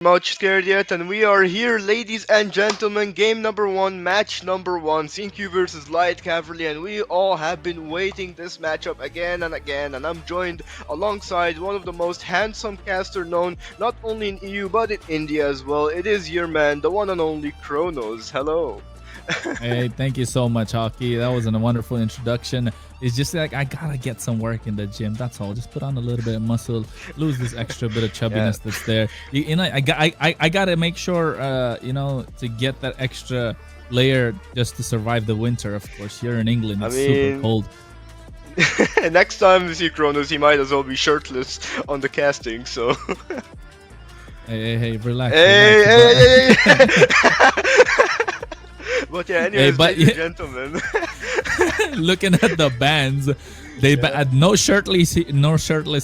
Much scared yet, and we are here, ladies and gentlemen. Game number one, match number one, CNQ versus Light Cavalry, and we all have been waiting this matchup again and again. And I'm joined alongside one of the most handsome caster known not only in EU but in India as well. It is your man, the one and only Kronos. Hello. Hey, thank you so much, Hockey. That was a wonderful introduction. It's just like I gotta get some work in the gym. That's all. Just put on a little bit of muscle, lose this extra bit of chubbiness that's there. I gotta make sure, to get that extra layer just to survive the winter. Of course, here in England, it's super cold. Next time we see Kronos, he might as well be shirtless on the casting. So. Hey, relax. Hey. But yeah, anyways, ladies and gentlemen. Looking at the bands, they had no shirtless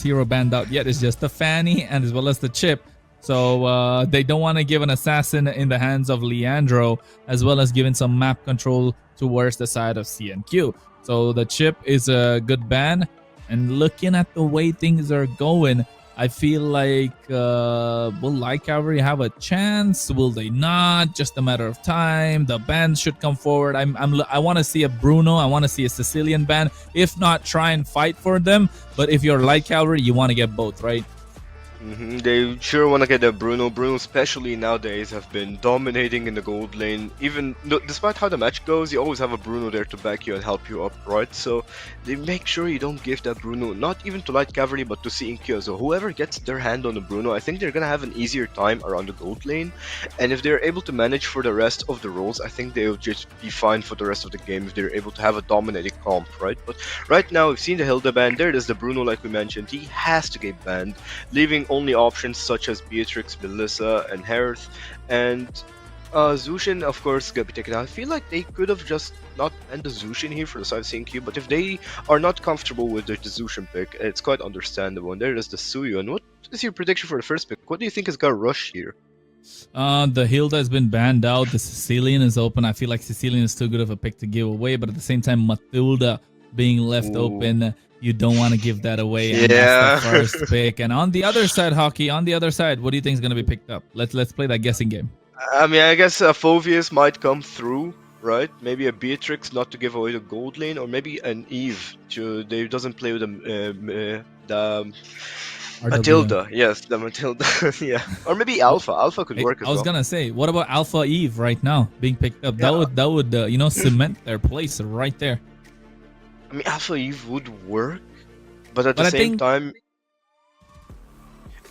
hero band out yet. It's just the Fanny and as well as the Chip. So they don't want to give an assassin in the hands of Leandro, as well as giving some map control towards the side of CNQ. So the Chip is a good ban, and looking at the way things are going, I feel like will Light Cavalry have a chance? Will they not? Just a matter of time. The bands should come forward. I want to see a Bruno. I want to see a Sicilian band. If not, try and fight for them. But if you're Light Cavalry, you want to get both, right? They sure want to get a Bruno. Bruno, especially nowadays, have been dominating in the gold lane. Even despite how the match goes, you always have a Bruno there to back you and help you up, right? So they make sure you don't give that Bruno, not even to Light Cavalry, but to CNQ. So whoever gets their hand on the Bruno, I think they're gonna have an easier time around the gold lane. And if they're able to manage for the rest of the roles, I think they'll just be fine for the rest of the game if they're able to have a dominating comp, right? But right now, we've seen the Hilda ban. There it is, the Bruno, like we mentioned. He has to get banned, leaving only options such as Beatrix, Melissa, and Herth, and Zushin, of course, gonna be taken out. I feel like they could have just not banned the Zushin here for the side of CNQ, but if they are not comfortable with the Zushin pick, it's quite understandable. And there is the Suyu. And what is your prediction for the first pick? What do you think is gonna rush here? The Hilda has been banned out. The Sicilian is open. I feel like Sicilian is too good of a pick to give away, but at the same time, Matilda being left open, you don't want to give that away. And that's the first pick. And on the other side, Hockey, on the other side, what do you think is going to be picked up? Let's play that guessing game. I mean, I guess Phovius might come through, right? Maybe a Beatrix not to give away the gold lane, or maybe an Eve. They doesn't play with the Matilda. Yes, the Matilda. Yeah, or maybe Alpha. Alpha could work as well. I was gonna say, what about Alpha Eve right now being picked up? Yeah. That would cement their place right there. I mean, Alpha Eve would work, but at the same time,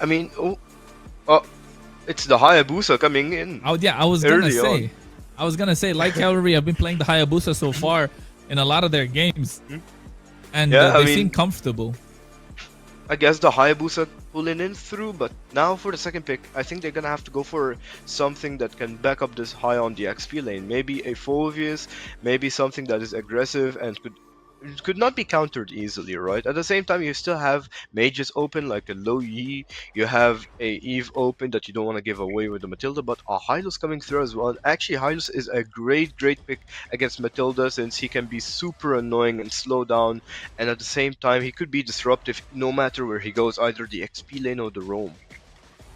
I mean, it's the Hayabusa coming in. Oh yeah, I was gonna say, Light Cavalry have been playing the Hayabusa so far in a lot of their games, and they seem comfortable. I guess the Hayabusa pulling in through, but now for the second pick, I think they're gonna have to go for something that can back up this high on the XP lane. Maybe a Phovius, maybe something that is aggressive and could not be countered easily, right? At the same time, you still have mages open like a Lo Yi, you have a Eve open that you don't want to give away with the Matilda, but a Hylos coming through as well. Actually, Hylos is a great pick against Matilda, since he can be super annoying and slow down, and at the same time he could be disruptive no matter where he goes, either the XP lane or the roam.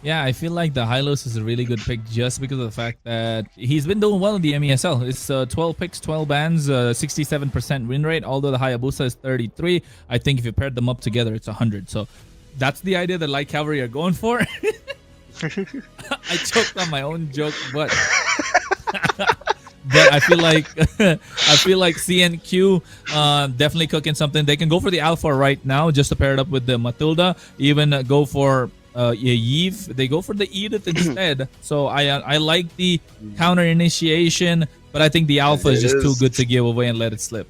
Yeah, I feel like the Hylos is a really good pick just because of the fact that he's been doing well in the MESL. It's 12 picks, 12 bans, 67% win rate, although the Hayabusa is 33. I think if you paired them up together, it's 100. So that's the idea that Light Cavalry are going for. I choked on my own joke, but but I feel like CNQ definitely cooking something. They can go for the Alpha right now just to pair it up with the Matilda. Even go for Eve. They go for the Edith instead. So I like the counter initiation, but I think the Alpha is just too good to give away and let it slip.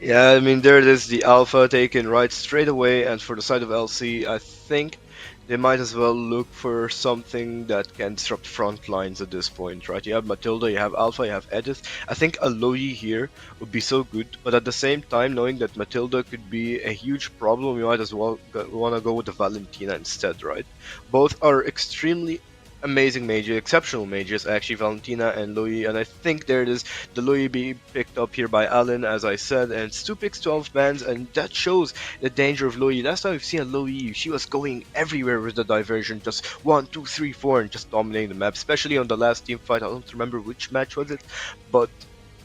Yeah, I mean, there it is, the Alpha taken right straight away. And for the side of LC, I think they might as well look for something that can disrupt front lines at this point, right? You have Matilda, you have Alpha, you have Edith. I think a Loyi here would be so good, but at the same time, knowing that Matilda could be a huge problem, you might as well want to go with the Valentina instead, right? Both are extremely amazing mages, exceptional mages actually, Valentina and Louis, and I think there it is, the Louis being picked up here by Alan, as I said, and Stu picks 12 bans, and that shows the danger of Louis. Last time we've seen a Louis, she was going everywhere with the diversion, just 1, 2, 3, 4, and just dominating the map, especially on the last team fight. I don't remember which match was it, but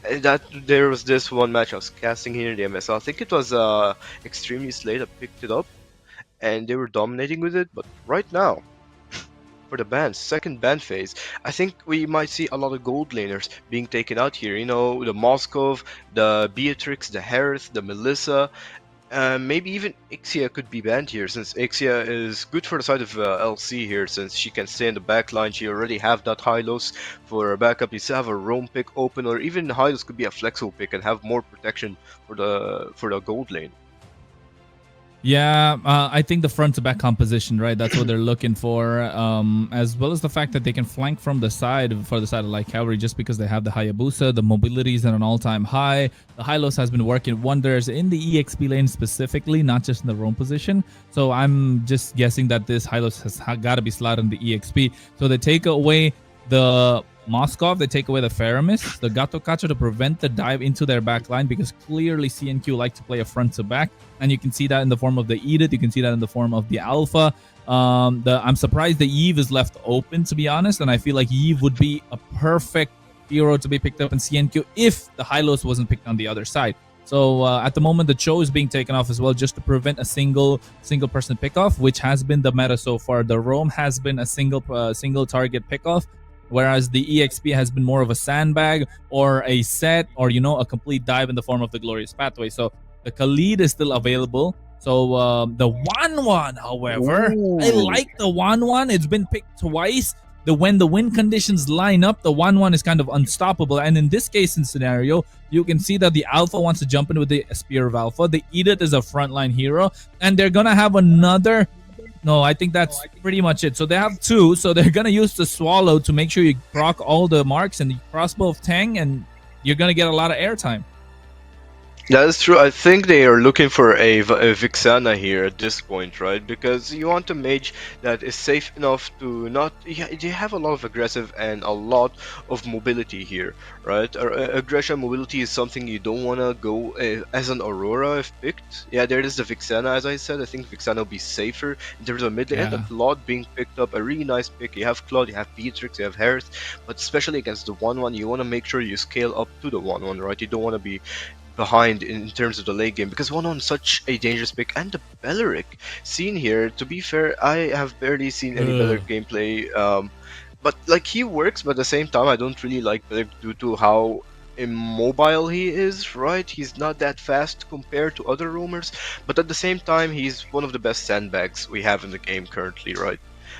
that there was this one match I was casting here in the MSL. I think it was extremely Slate that picked it up, and they were dominating with it, but right now, for the bans, second ban phase, I think we might see a lot of gold laners being taken out here. You know, the Moskov, the Beatrix, the Harith, the Melissa, maybe even Ixia could be banned here, since Ixia is good for the side of LC here, since she can stay in the back line. She already have that Hylos for a backup. You still have a roam pick open, or even Hylos could be a flexible pick and have more protection for the gold lane. Yeah, I think the front to back composition, right? That's what they're looking for, as well as the fact that they can flank from the side for the side of like Cavalry, just because they have the Hayabusa, the mobility is at an all-time high. The Hylos has been working wonders in the EXP lane specifically, not just in the roam position. So I'm just guessing that this Hylos has got to be slotted in the EXP. So they take away the Moskov, they take away the Faramis, the Gato Kacho to prevent the dive into their back line, because clearly CNQ like to play a front to back, and you can see that in the form of the Edith, you can see that in the form of the Alpha. I'm surprised the Eve is left open, to be honest, and I feel like Eve would be a perfect hero to be picked up in CNQ if the Hylos wasn't picked on the other side. So at the moment, the Cho is being taken off as well, just to prevent a single person pickoff, which has been the meta so far. The Roam has been a single target pickoff, whereas the EXP has been more of a sandbag or a set, or a complete dive in the form of the Glorious Pathway. So the Khalid is still available. So the 1-1, however, I like the 1-1. It's been picked twice. When the win conditions line up, the 1-1 is kind of unstoppable. And in this case and scenario, you can see that the Alpha wants to jump in with the Spear of Alpha. The Edith is a frontline hero, and they're gonna have another. No, I think that's pretty much it. So they have two. So they're going to use the Swallow to make sure you proc all the marks, and the Crossbow of Tang, and you're going to get a lot of airtime. That is true. I think they are looking for a Vixana here at this point, right? Because you want a mage that is safe enough to not. Yeah, they have a lot of aggressive and a lot of mobility here, right? Aggression mobility is something you don't want to go as an Aurora if picked. Yeah, there is the Vixana, as I said. I think Vixana will be safer. There's a mid lane and a Claude being picked up. A really nice pick. You have Claude, you have Beatrix, you have Harith, but especially against the 1-1, you want to make sure you scale up to the 1-1, right? You don't want to be behind in terms of the late game, because 1-1 is such a dangerous pick. And the Belleric seen here, to be fair, I have barely seen any Belleric gameplay, but like he works, but at the same time I don't really like Belleric due to how immobile he is, right? He's not that fast compared to other roamers, but at the same time he's one of the best sandbags we have in the game currently, right?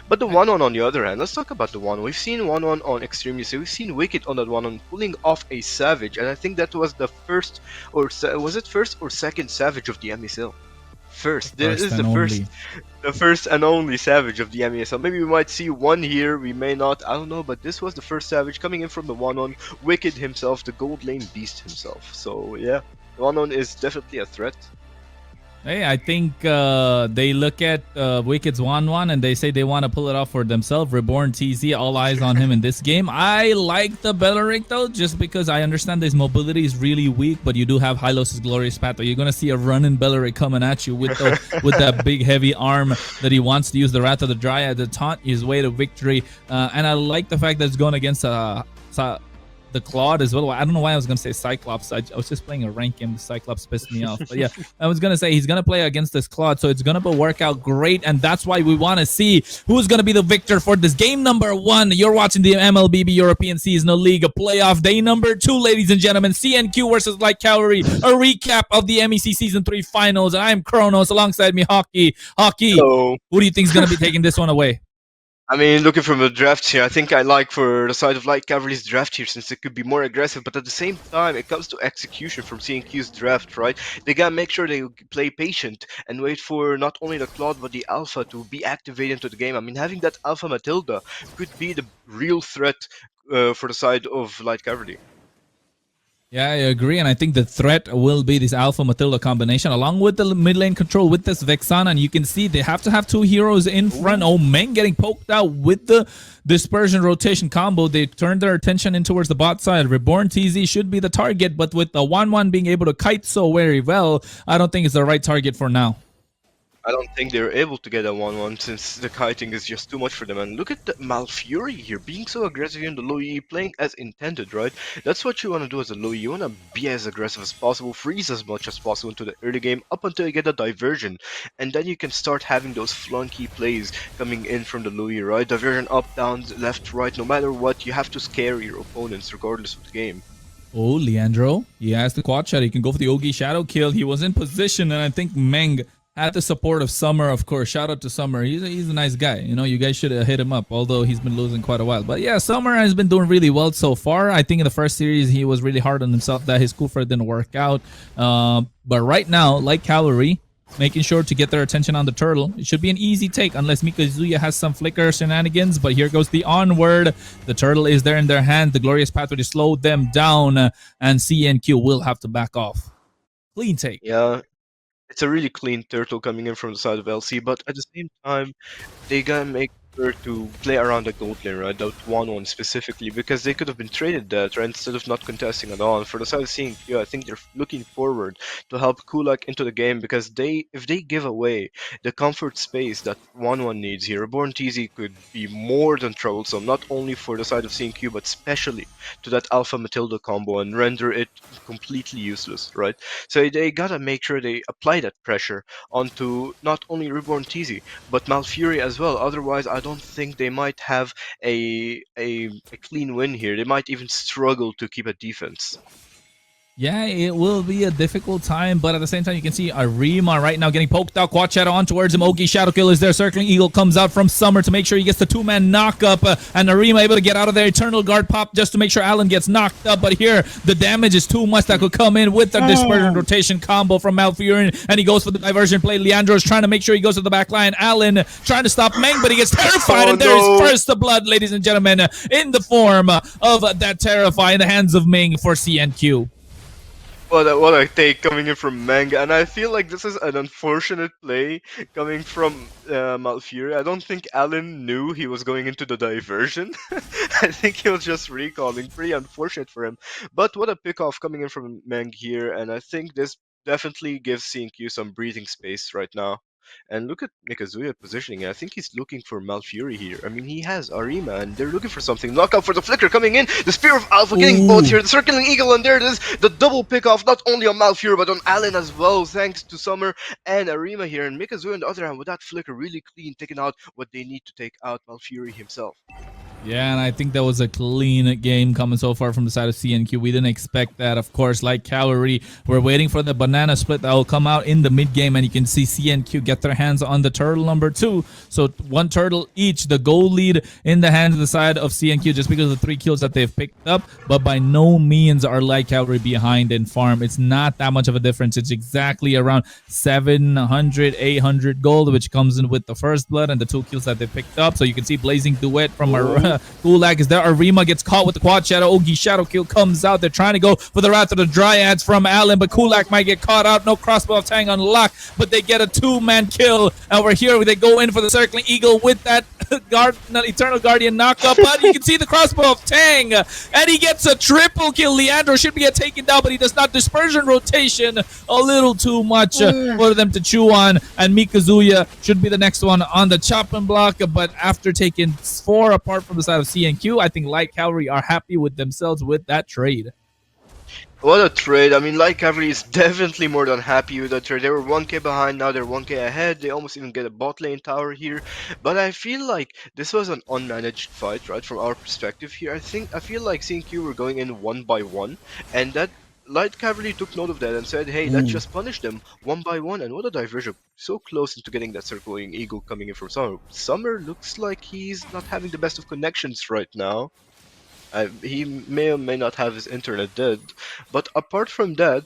But the 1-1 on the other hand, let's talk about the 1-1. We've seen 1-1 on Extremely Safe. We've seen Wicked on that 1-1 pulling off a Savage, and I think that was the first, or was it first or second Savage of the MESL? First. This is the first and only Savage of the MESL. Maybe we might see one here, we may not, I don't know, but this was the first Savage coming in from the 1-1. Wicked himself, the gold lane beast himself. So yeah, the 1-1 is definitely a threat. Hey, I think they look at Wicked's 1-1 and they say they want to pull it off for themselves. Reborn TZ, all eyes on him in this game. I like the Belleric though, just because I understand his mobility is really weak, but you do have Hylos' Glorious Pathway. You're going to see a running Belleric coming at you with that big heavy arm that he wants to use the Wrath of the Dryad to taunt his way to victory. And I like the fact that it's going against the Claude as well. I don't know why I was going to say Cyclops. I was just playing a rank game. The Cyclops pissed me off. But yeah, I was going to say he's going to play against this Claude. So it's going to work out great. And that's why we want to see who's going to be the victor for this game number 1. You're watching the MLBB European Seasonal League playoff day number 2, ladies and gentlemen. CNQ versus Light Cavalry. A recap of the MEC Season 3 finals. And I'm Kronos. Alongside me, Hockey. Hello. Who do you think is going to be taking this one away? I mean, looking from the draft here, I think I like for the side of Light Cavalry's draft here, since it could be more aggressive, but at the same time, it comes to execution from CNQ's draft, right? They gotta make sure they play patient and wait for not only the Claude, but the Alpha to be activated into the game. I mean, having that Alpha Matilda could be the real threat for the side of Light Cavalry. Yeah, I agree, and I think the threat will be this Alpha Matilda combination, along with the mid lane control with this Vexana, and you can see they have to have two heroes in front. Ooh. Oh, Meng getting poked out with the dispersion rotation combo. They turned their attention in towards the bot side. Reborn TZ should be the target, but with the 1-1 being able to kite so very well, I don't think it's the right target for now. I don't think they're able to get a 1-1 since the kiting is just too much for them. And look at the Malfury here, being so aggressive in the low E, playing as intended, right? That's what you want to do as a low E. You want to be as aggressive as possible, freeze as much as possible into the early game up until you get a diversion. And then you can start having those flunky plays coming in from the low E, right? Diversion up, down, left, right, no matter what, you have to scare your opponents regardless of the game. Oh, Leandro, he has the quad shot. He can go for the Ogi shadow kill. He was in position, and I think Meng had the support of Summer, of course. Shout out to Summer. He's a nice guy. You know, you guys should have hit him up, although he's been losing quite a while. But yeah, Summer has been doing really well so far. I think in the first series, he was really hard on himself that his Kufa didn't work out. But right now, like Cavalry, making sure to get their attention on the turtle. It should be an easy take unless Mikazuya has some flicker shenanigans, but here goes the onward. The turtle is there in their hand. The glorious pathway to slow them down, and CNQ will have to back off. Clean take. Yeah, it's a really clean turtle coming in from the side of LC, but at the same time, they gotta make sure to play around the gold lane, right? That 1-1 specifically, because they could have been traded that, right? Instead of not contesting at all. And for the side of CNQ, I think they're looking forward to help Kulak into the game because if they give away the comfort space that 1-1 needs here, Reborn TZ could be more than troublesome, not only for the side of CNQ, but especially to that Alpha Matilda combo and render it completely useless, right? So they gotta make sure they apply that pressure onto not only Reborn TZ, but Malfury as well. Otherwise, I don't think they might have a clean win here. They might even struggle to keep a defense. Yeah, it will be a difficult time, but at the same time, you can see Arima right now getting poked out. Quad Shadow on towards him. Ogi Shadow Kill is there. Circling Eagle comes out from Summer to make sure he gets the two-man knock-up. And Arima able to get out of there. Eternal Guard pop just to make sure Allen gets knocked up. But here, the damage is too much that could come in with the Dispersion Rotation combo from Malfurion. And he goes for the diversion play. Leandro is trying to make sure he goes to the back line. Allen trying to stop Meng, but he gets terrified. Oh, and there no. is first the blood, ladies and gentlemen, in the form of that Terrify in the hands of Ming for CNQ. What a take coming in from Manga, and I feel like this is an unfortunate play coming from Malfury. I don't think Alan knew he was going into the diversion. I think he was just recalling. Pretty unfortunate for him. But what a pick-off coming in from Meng here, and I think this definitely gives CNQ some breathing space right now. And look at Mikazuya positioning. I think he's looking for Malfury here. I mean, he has Arima, and they're looking for something. Knockout for the Flicker coming in. The Spear of Alpha getting both here. The Circling Eagle, and there it is. The double pick off, not only on Malfury, but on Allen as well, thanks to Summer and Arima here. And Mikazuya, on the other hand, with that Flicker really clean, taking out what they need to take out Malfury himself. Yeah, and I think that was a clean game coming so far from the side of CNQ. We didn't expect that, of course, like Cavalry. We're waiting for the banana split that will come out in the mid game, and you can see CNQ get their hands on the turtle number 2. So one turtle each. The goal lead in the hands of the side of CNQ just because of the 3 kills that they've picked up, but by no means are like Cavalry behind in farm. It's not that much of a difference. It's exactly around 700, 800 gold, which comes in with the first blood and the 2 kills that they picked up. So you can see Blazing Duet from our Gulag is there. Arima gets caught with the quad shadow. Ogi shadow kill comes out. They're trying to go for the Wrath of the Dryads from Allen, but Kulak might get caught out. No crossbow of Tang unlocked, but they get a 2-man kill. And we're here. They go in for the Circling Eagle with that Eternal Guardian knockup. But you can see the crossbow of Tang, and he gets a triple kill. Leandro should be taken down, but he does not. Dispersion rotation a little too much for them to chew on. And Mikazuya should be the next one on the chopping block. But after taking 4 apart from the side of CNQ, I think Light Cavalry are happy with themselves with that trade. What a trade. I mean, Light Cavalry is definitely more than happy with that trade. They were 1k behind, now they're 1k ahead. They almost even get a bot lane tower here. But I feel like this was an unmanaged fight, right, from our perspective here. I feel like CNQ were going in 1 by 1, and that Light Cavalry took note of that and said, hey, let's just punish them 1 by 1. And what a diversion. So close into getting that Circling Eagle coming in from Summer. Summer looks like he's not having the best of connections right now. He may or may not have his internet dead, but apart from that,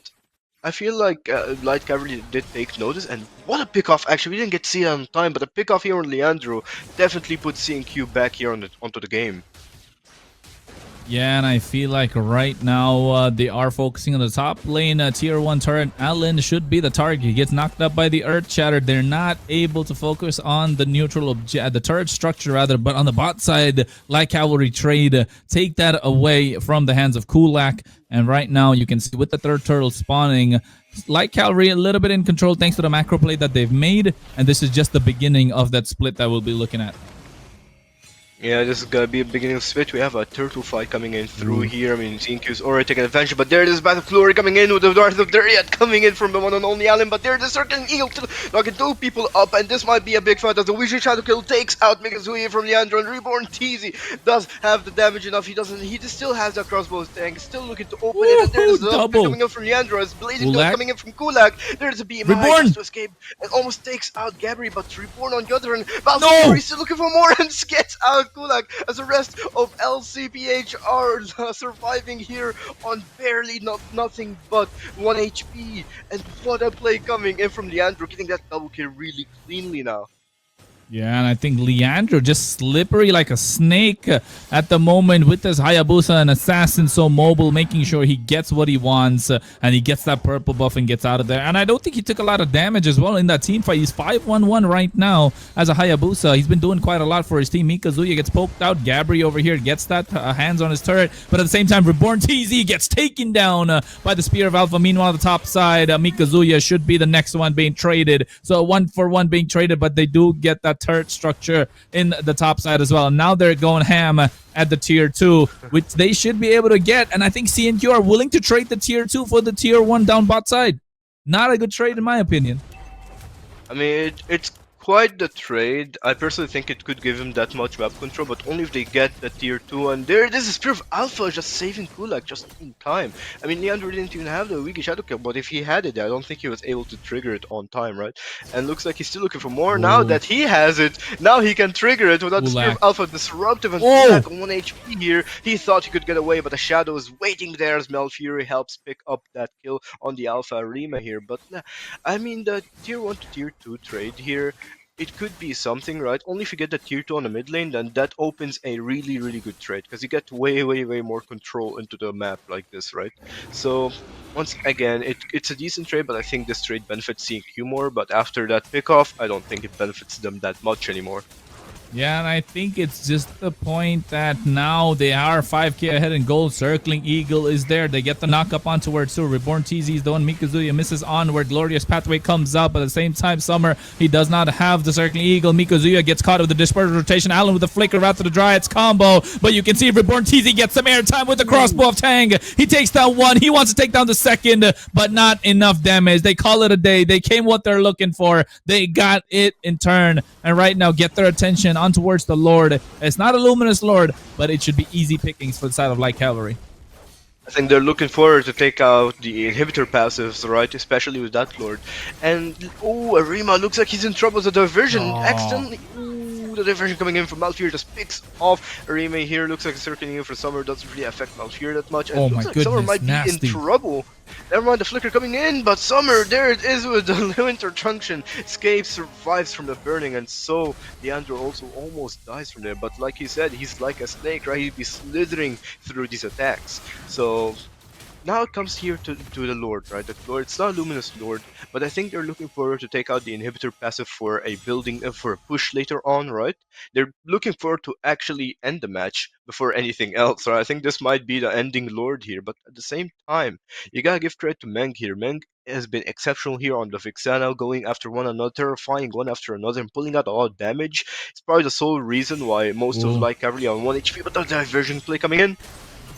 I feel like Light Cavalry did take notice, and what a pickoff! Actually, we didn't get to see it on time, but a pickoff here on Leandro definitely put CNQ back here onto the game. Yeah, and I feel like right now they are focusing on the top lane. Tier 1 turret Allen should be the target. He gets knocked up by the Earth Shatter. They're not able to focus on the neutral the turret structure rather, but on the bot side, like Cavalry trade, take that away from the hands of Kulak. And right now you can see with the third turtle spawning, like Cavalry a little bit in control thanks to the macro play that they've made. And this is just the beginning of that split that we'll be looking at. Yeah, this is gonna be a beginning of switch. We have a turtle fight coming in through here. I mean, CNQ's already taking advantage, but there it is, Battle Flurry coming in with the Darth of Dariat coming in from the one and only Allen, but there's a certain Eagle knocking two people up, and this might be a big fight as the Wishing Shadow Kill takes out Mikazui from Leandro, and Reborn TZ does have the damage enough. He still has that crossbow tank, still looking to open it, and there's a double coming in from Leandro, as Blazing Dog coming in from Kulak. There's a BMI just to escape, and almost takes out Gabri, but Reborn on the other end, Battle Flurry still looking for more, and gets out Kulak, as the rest of LCPH are surviving here on barely nothing but 1 HP. And what a play coming in from Leandro, getting that double kill really cleanly now. Yeah, and I think Leandro just slippery like a snake at the moment with this Hayabusa and Assassin so mobile, making sure he gets what he wants and he gets that purple buff and gets out of there. And I don't think he took a lot of damage as well in that team fight. He's 5-1-1 right now as a Hayabusa. He's been doing quite a lot for his team. Mikazuya gets poked out. Gabri over here gets that hands on his turret. But at the same time, Reborn TZ gets taken down by the Spear of Alpha. Meanwhile, the top side, Mikazuya should be the next one being traded. So 1-for-1 being traded, but they do get that turret structure in the top side as well. And now they're going ham at the tier 2, which they should be able to get. And I think CNQ are willing to trade the tier 2 for the tier 1 down bot side. Not a good trade in my opinion. I mean, it's quite the trade. I personally think it could give him that much map control, but only if they get the tier 2. And there it is, Spear of Alpha just saving Kulak just in time. I mean, Leandro didn't even have the Wiki Shadow Kill, but if he had it, I don't think he was able to trigger it on time, right? And looks like he's still looking for more. Now that he has it, now he can trigger it without the Spear of Alpha disruptive, and Kulak on 1 HP here. He thought he could get away, but the Shadow is waiting there as Malfury helps pick up that kill on the Alpha Arima here. But I mean, the tier 1 to tier 2 trade here, it could be something, right? Only if you get the tier 2 on the mid lane, then that opens a really, really good trade, because you get way, way, way more control into the map like this, right? So, once again, it's a decent trade, but I think this trade benefits CQ more, but after that pickoff, I don't think it benefits them that much anymore. Yeah, and I think it's just the point that now they are 5k ahead in gold. Circling Eagle is there. They get the knock up onto where too. Reborn TZ is the one. Mikazuya misses onward. Glorious Pathway comes up, but at the same time, Summer, he does not have the Circling Eagle. Mikazuya gets caught with the dispersed rotation. Allen with the flicker out to the Dryads combo, but you can see Reborn TZ gets some airtime with the crossbow of Tang. He takes down one. He wants to take down the second, but not enough damage. They call it a day. They came what they're looking for. They got it in turn, and right now get their attention on towards the Lord. It's not a Luminous Lord, but it should be easy pickings for the side of Light Cavalry. I think they're looking forward to take out the inhibitor passives, right? Especially with that Lord. And, oh, Arima looks like he's in trouble. The diversion accidentally... Ooh, the diversion coming in from Malfear just picks off Arima here. Looks like circling for Summer doesn't really affect Malfear that much. And oh looks my like goodness, Summer might nasty. be in trouble. Never mind the flicker coming in, but Summer, there it is with the Winter Trunction. Escapes, survives from the burning, and so Leandro also almost dies from there. But like he said, he's like a snake, right? He'd be slithering through these attacks. So now it comes here to the Lord, right? The Lord, it's not a Luminous Lord, but I think they're looking forward to take out the inhibitor passive for a building, for a push later on, right? They're looking forward to actually end the match before anything else, right? I think this might be the ending Lord here, but at the same time, you gotta give credit to Meng here. Meng has been exceptional here on the Vixana, going after one another, terrifying one after another, and pulling out a lot of damage. It's probably the sole reason why most of Light Cavalry are on 1 HP, but the diversion play coming in.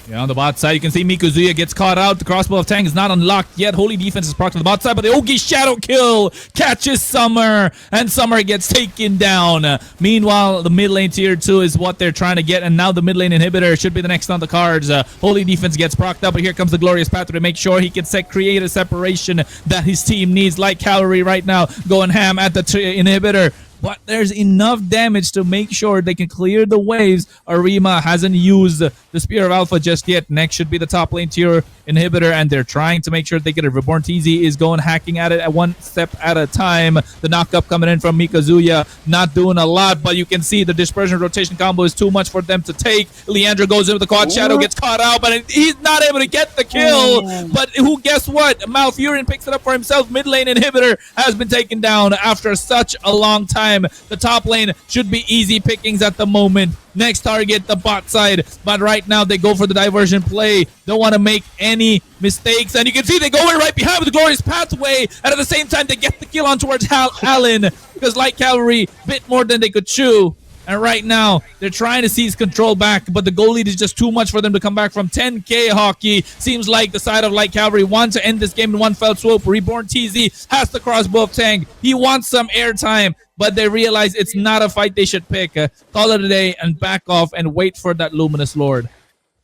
Yeah, on the bot side, you can see Mikazuya gets caught out. The crossbow of Tang is not unlocked yet. Holy defense is procced on the bot side, but the Ogi Shadow Kill catches Summer, and Summer gets taken down. Meanwhile, the mid lane tier 2 is what they're trying to get, and now the mid lane inhibitor should be the next on the cards. Holy defense gets procced up, but here comes the Glorious Pathway to make sure he can create a separation that his team needs. Like Cavalry right now, going ham at the inhibitor. But there's enough damage to make sure they can clear the waves. Arima hasn't used the Spear of Alpha just yet. Next should be the top lane tier inhibitor, and they're trying to make sure they get it. Reborn TZ is going hacking at it at one step at a time. The knockup coming in from Mikazuya, not doing a lot, but you can see the dispersion rotation combo is too much for them to take. Leandro goes in with the quad shadow, gets caught out, but he's not able to get the kill. But guess what? Malfurion picks it up for himself. Mid lane inhibitor has been taken down after such a long time. The top lane should be easy pickings at the moment. Next target, the bot side. But right now, they go for the diversion play. Don't want to make any mistakes. And you can see they go in right behind with the glorious pathway. And at the same time, they get the kill on towards Allen. Because Light Cavalry bit more than they could chew. And right now, they're trying to seize control back, but the goal lead is just too much for them to come back from. 10k hockey. Seems like the side of Light Cavalry wants to end this game in one fell swoop. Reborn TZ has the crossbow of tank. He wants some airtime, but they realize it's not a fight they should pick. Call it a day and back off and wait for that Luminous Lord.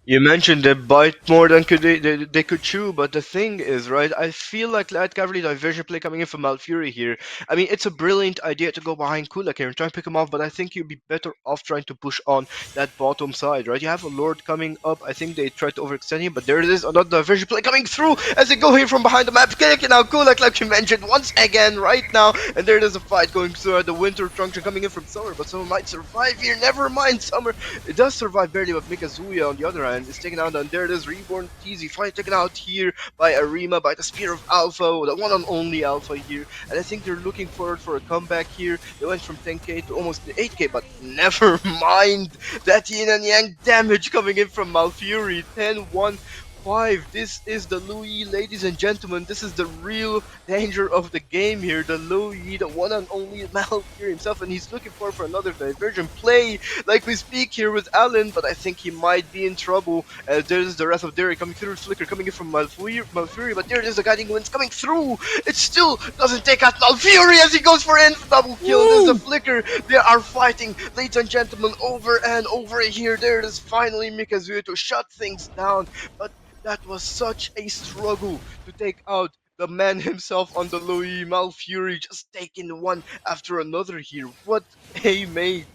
You mentioned they bite more than they could chew, but the thing is, right, I feel like Light Cavalry diversion play coming in from Malfuri here. I mean, it's a brilliant idea to go behind Kulak here and try and pick him off, but I think you'd be better off trying to push on that bottom side, right? You have a Lord coming up. I think they tried to overextend him, but there it is, another diversion play coming through as they go here from behind the map. Kicking out Kulak, like you mentioned, once again right now, and there is a fight going through the Winter Trunction coming in from Summer, but Summer might survive here. Never mind, Summer. It does survive barely, but Mikazuya on the other hand is taken out, and there it is, Reborn TZ fight taken out here by Arima, by the Spear of Alpha, the one and only Alpha here, and I think they're looking forward for a comeback here. They went from 10k to almost 8k, but never mind that yin and yang damage coming in from Malfuri. 10-1-5. This is the Louis, ladies and gentlemen. This is the real danger of the game here. The Louis, the one and only Malfuri himself, and he's looking for another diversion play like we speak here with Alan, but I think he might be in trouble. There's the Wrath of Derek coming through, Flicker coming in from Malfuri, but there it is, the Guiding Winds coming through. It still doesn't take out Malfuri as he goes for an double kill. There's the Flicker. They are fighting, ladies and gentlemen, over and over here. There it is, finally Mikazuya to shut things down, but that was such a struggle to take out the man himself on the Louis. Malfuri just taking one after another here. What a mate.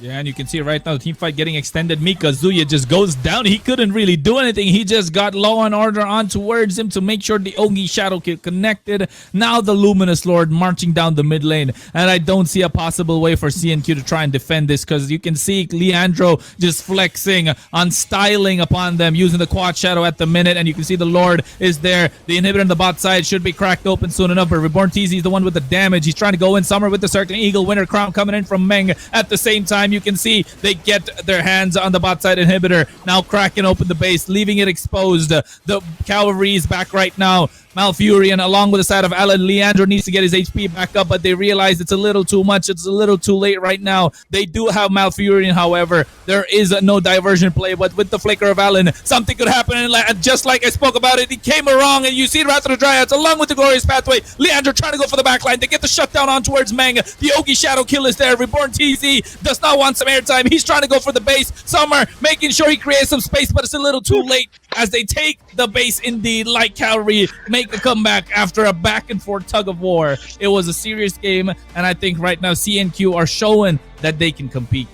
Yeah, and you can see right now the team fight getting extended. Mikazuya just goes down. He couldn't really do anything. He just got Law and Order on towards him to make sure the Ogi Shadow Kid connected. Now the Luminous Lord marching down the mid lane. And I don't see a possible way for CNQ to try and defend this, because you can see Leandro just flexing on styling upon them, using the Quad Shadow at the minute. And you can see the Lord is there. The inhibitor on the bot side should be cracked open soon enough. But Reborn TZ is the one with the damage. He's trying to go in. Summer with the Circling Eagle. Winter Crown coming in from Meng at the same time. You can see they get their hands on the bot side inhibitor, now cracking open the base, leaving it exposed. The Cavalry is back right now. Malfurion along with the side of Alan. Leandro needs to get his HP back up, but they realize it's a little too much. It's a little too late right now. They do have Malfurion, however. There is no diversion play, but with the flicker of Alan, something could happen. And just like I spoke about it, he came along, and you see Wrath of the Dryads along with the Glorious Pathway. Leandro trying to go for the backline. They get the shutdown on towards Meng. The Ogi Shadow Kill is there. Reborn TZ does not want some airtime. He's trying to go for the base. Summer making sure he creates some space, but it's a little too late as they take the base indeed. Light Cavalry make a comeback after a back and forth tug of war. It was a serious game, and I think right now CNQ are showing that they can compete.